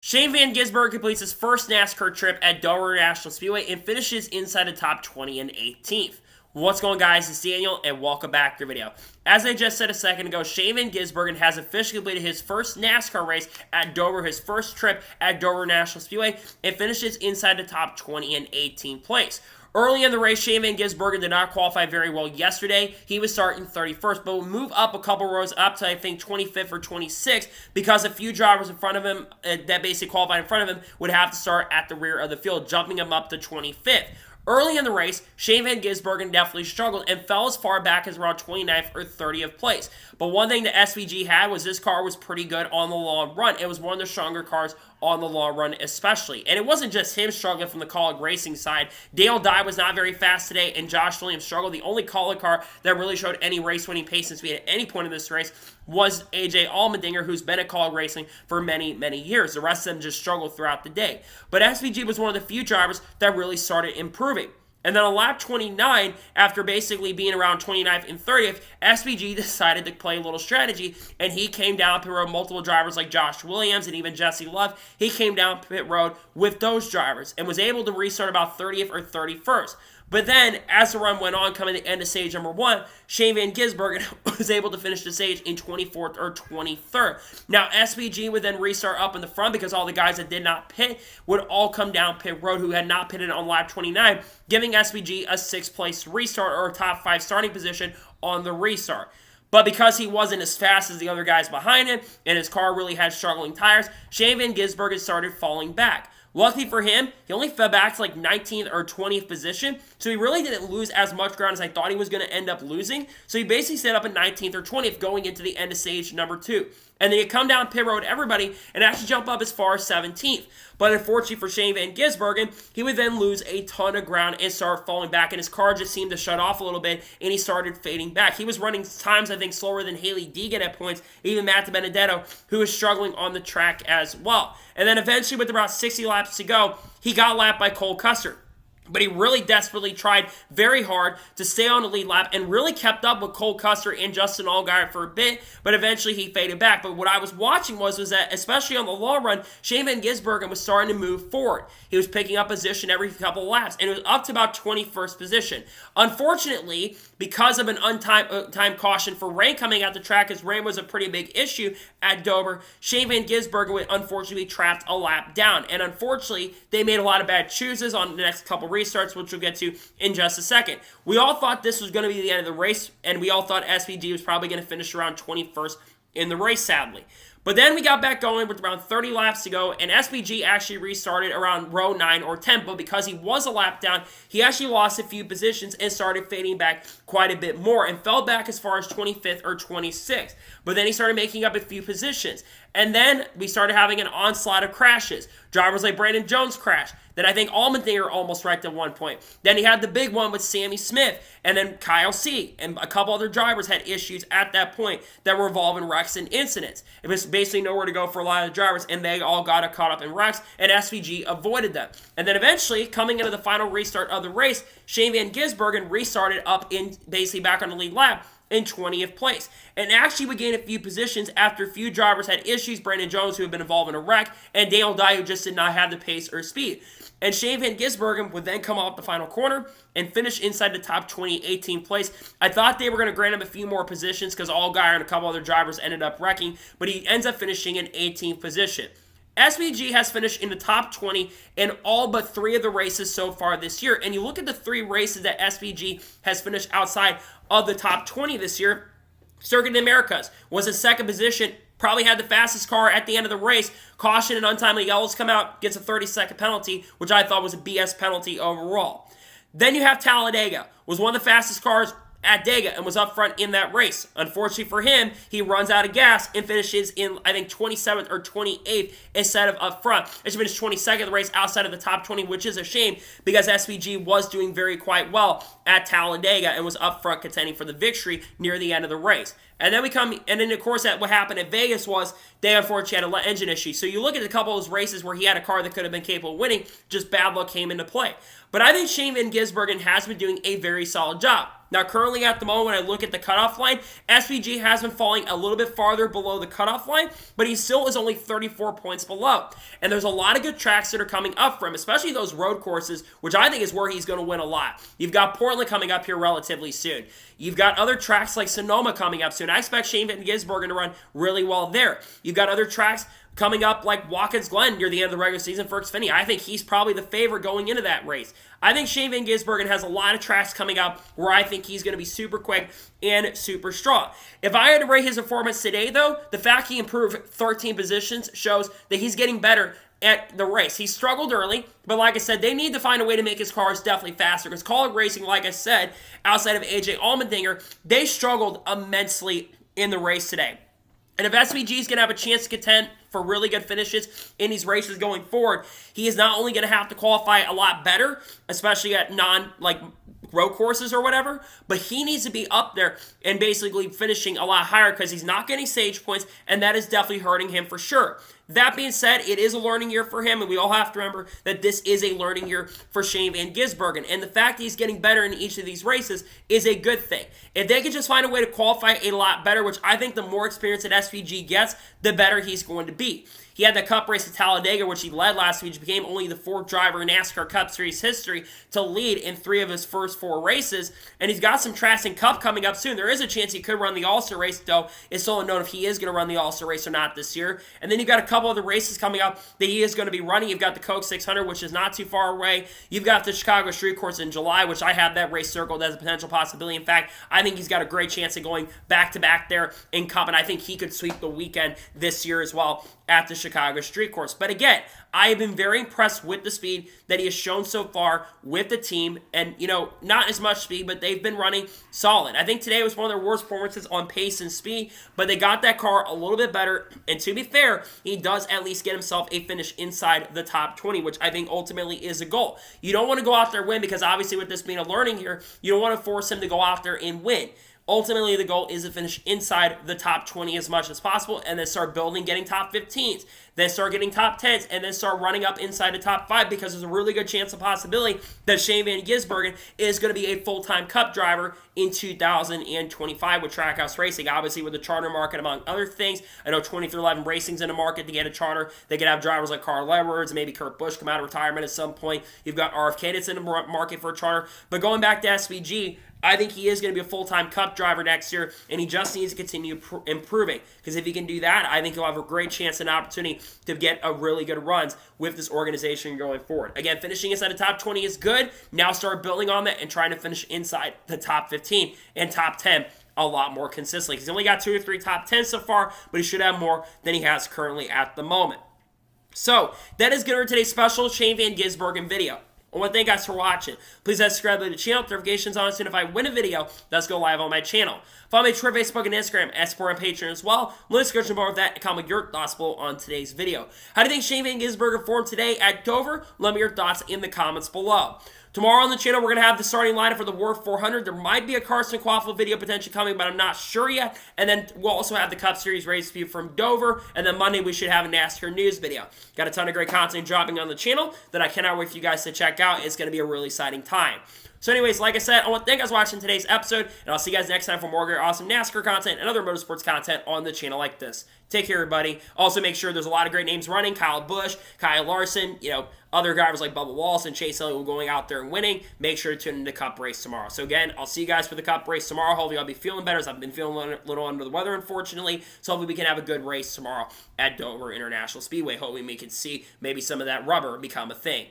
Shane Van Gisbergen completes his first NASCAR trip at Dover National Speedway and finishes inside the top 20 and 18th. What's going on, guys? It's Daniel, and welcome back to the video. As I just said a second ago, Shane Van Gisbergen has officially completed his first NASCAR race at Dover, his first trip at Dover National Speedway, and finishes inside the top 20 and 18th place. Early in the race, Shane Van Gisbergen did not qualify very well yesterday. He was starting 31st, but would move up a couple rows up to, I think, 25th or 26th because a few drivers in front of him that basically qualified in front of him would have to start at the rear of the field, jumping him up to 25th. Early in the race, Shane Van Gisbergen definitely struggled and fell as far back as around 29th or 30th place. But one thing that SVG had was this car was pretty good on the long run. It was one of the stronger cars on the long run especially. And it wasn't just him struggling from the Kaulig racing side. Dale Dye was not very fast today, and Josh Williams struggled. The only Kaulig car that really showed any race-winning pace since we had at any point in this race was AJ Allmendinger, who's been at Kaulig racing for many, many years. The rest of them just struggled throughout the day. But SVG was one of the few drivers that really started improving. And then on lap 29, after basically being around 29th and 30th, SVG decided to play a little strategy, and he came down pit road multiple drivers like Josh Williams and even Jesse Love. He came down pit road with those drivers and was able to restart about 30th or 31st. But then, as the run went on, coming to the end of stage number 1, Shane Van Gisbergen was able to finish the stage in 24th or 23rd. Now, SVG would then restart up in the front because all the guys that did not pit would all come down pit road who had not pitted on lap 29, giving SVG a 6th place restart or a top 5 starting position on the restart. But because he wasn't as fast as the other guys behind him, and his car really had struggling tires, Shane Van Gisbergen started falling back. Luckily for him, he only fell back to like 19th or 20th position, so he really didn't lose as much ground as I thought he was going to end up losing. So he basically stayed up at 19th or 20th going into the end of stage number 2. And then he'd come down pit road everybody and actually jump up as far as 17th. But unfortunately for Shane Van Gisbergen, he would then lose a ton of ground and start falling back, and his car just seemed to shut off a little bit, and he started fading back. He was running times, I think, slower than Haley Deegan at points, even Matt Benedetto, who was struggling on the track as well. And then eventually, with about 60 laps to go, he got lapped by Cole Custer. But he really desperately tried very hard to stay on the lead lap and really kept up with Cole Custer and Justin Allgaier for a bit, but eventually he faded back. But what I was watching was that, especially on the long run, Shane Van Gisbergen was starting to move forward. He was picking up position every couple of laps, and it was up to about 21st position. Unfortunately, because of an untimed caution for rain coming out the track, as rain was a pretty big issue at Dover, Shane Van Gisbergen would unfortunately trapped a lap down. And unfortunately, they made a lot of bad choices on the next couple restarts, which we'll get to in just a second. We all thought this was going to be the end of the race, and we all thought SVG was probably going to finish around 21st in the race, sadly. But then we got back going with around 30 laps to go, and SVG actually restarted around row 9 or 10, but because he was a lap down, he actually lost a few positions and started fading back quite a bit more and fell back as far as 25th or 26th. But then he started making up a few positions. And then we started having an onslaught of crashes. Drivers like Brandon Jones crashed. Then I think Allmendinger almost wrecked at one point. Then he had the big one with Sammy Smith. And then Kyle C. and a couple other drivers had issues at that point that were involving wrecks and incidents. It was basically nowhere to go for a lot of the drivers, and they all got caught up in wrecks, and SVG avoided them. And then eventually, coming into the final restart of the race, Shane Van Gisbergen restarted up in basically back on the lead lap in 20th place. And actually would gain a few positions after a few drivers had issues, Brandon Jones, who had been involved in a wreck, and Dale Dye, who just did not have the pace or speed. And Shane Van Gisbergen would then come off the final corner and finish inside the top 20, 18th place. I thought they were going to grant him a few more positions because Allgaier and a couple other drivers ended up wrecking, but he ends up finishing in 18th position. SVG has finished in the top 20 in all but 3 of the races so far this year. And you look at the 3 races that SVG has finished outside of the top 20 this year. Circuit of the Americas was in 2nd position, probably had the fastest car at the end of the race. Caution and untimely yellows come out, gets a 30-second penalty, which I thought was a BS penalty overall. Then you have Talladega, was one of the fastest cars at Dega and was up front in that race. Unfortunately for him, he runs out of gas and finishes in, I think, 27th or 28th instead of up front. It should finish 22nd in the race outside of the top 20, which is a shame because SVG was doing very quite well at Talladega and was up front contending for the victory near the end of the race. And then of course, what happened at Vegas was they unfortunately had an engine issue. So you look at a couple of those races where he had a car that could have been capable of winning, just bad luck came into play. But I think Shane Van Gisbergen has been doing a very solid job. Now, currently at the moment, when I look at the cutoff line, SVG has been falling a little bit farther below the cutoff line, but he still is only 34 points below. And there's a lot of good tracks that are coming up for him, especially those road courses, which I think is where he's going to win a lot. You've got Portland coming up here relatively soon. You've got other tracks like Sonoma coming up soon. I expect Shane Van Gisbergen to run really well there. You've got other tracks coming up like Watkins Glen near the end of the regular season for Xfinity. I think he's probably the favorite going into that race. I think Shane Van Gisbergen has a lot of tracks coming up where I think he's going to be super quick and super strong. If I had to rate his performance today, though, the fact he improved 13 positions shows that he's getting better at the race. He struggled early, but like I said, they need to find a way to make his cars definitely faster because Kaulig Racing, like I said, outside of AJ Allmendinger, they struggled immensely in the race today. And if SVG is going to have a chance to contend for really good finishes in these races going forward, he is not only going to have to qualify a lot better, especially at road courses or whatever, but he needs to be up there and basically finishing a lot higher because he's not getting stage points, and that is definitely hurting him for sure. That being said, it is a learning year for him, and we all have to remember that this is a learning year for Shane Van Gisbergen, and the fact that he's getting better in each of these races is a good thing. If they can just find a way to qualify a lot better, which I think the more experience that SVG gets, the better he's going to be. He had the Cup race at Talladega, which he led last week, which became only the fourth driver in NASCAR Cup Series history to lead in 3 of his first 4 races. And he's got some tracks in Cup coming up soon. There is a chance he could run the All-Star race, though it's still unknown if he is going to run the All-Star race or not this year. And then you've got a couple other races coming up that he is going to be running. You've got the Coke 600, which is not too far away. You've got the Chicago Street Course in July, which I have that race circled as a potential possibility. In fact, I think he's got a great chance of going back-to-back there in Cup, and I think he could sweep the weekend this year as well at the Chicago Street Course. But again, I have been very impressed with the speed that he has shown so far with the team. And, not as much speed, but they've been running solid. I think today was one of their worst performances on pace and speed, but they got that car a little bit better. And to be fair, he does at least get himself a finish inside the top 20, which I think ultimately is a goal. You don't want to go out there and win because obviously with this being a learning year, you don't want to force him to go out there and win. Ultimately, the goal is to finish inside the top 20 as much as possible and then start building, getting top 15s, then start getting top 10s, and then start running up inside the top 5 because there's a really good chance of possibility that Shane Van Gisbergen is going to be a full-time Cup driver in 2025 with Trackhouse Racing. Obviously, with the charter market, among other things. I know 23XI Racing's in the market to get a charter. They could have drivers like Carl Edwards, maybe Kurt Busch come out of retirement at some point. You've got RFK that's in the market for a charter. But going back to SVG, I think he is going to be a full-time Cup driver next year, and he just needs to continue improving. Because if he can do that, I think he'll have a great chance and opportunity to get a really good runs with this organization going forward. Again, finishing inside the top 20 is good. Now start building on that and trying to finish inside the top 15 and top 10 a lot more consistently. He's only got 2 or 3 top 10s so far, but he should have more than he has currently at the moment. So, that is good for today's special Shane Van Gisbergen video. I want to thank you guys for watching. Please subscribe to the channel, notifications on soon if I win a video that's go live on my channel. Follow me on Twitter, Facebook, and Instagram, and support on Patreon as well. Let's go more with that and comment your thoughts below on today's video. How do you think Shane Van Gisbergen performed today at Dover? Let me know your thoughts in the comments below. Tomorrow on the channel, we're going to have the starting lineup for the War 400. There might be a Carson Quaffle video potentially coming, but I'm not sure yet. And then we'll also have the Cup Series race view from Dover. And then Monday, we should have a NASCAR news video. Got a ton of great content dropping on the channel that I cannot wait for you guys to check out. It's going to be a really exciting time. So anyways, like I said, I want to thank you guys for watching today's episode, and I'll see you guys next time for more great, awesome NASCAR content and other motorsports content on the channel like this. Take care, everybody. Also, make sure there's a lot of great names running. Kyle Busch, Kyle Larson, other drivers like Bubba Wallace and Chase Elliott going out there and winning. Make sure to tune in to the Cup race tomorrow. So again, I'll see you guys for the Cup race tomorrow. Hopefully I'll be feeling better as I've been feeling a little under the weather, unfortunately. So hopefully we can have a good race tomorrow at Dover International Speedway. Hopefully we can see maybe some of that rubber become a thing.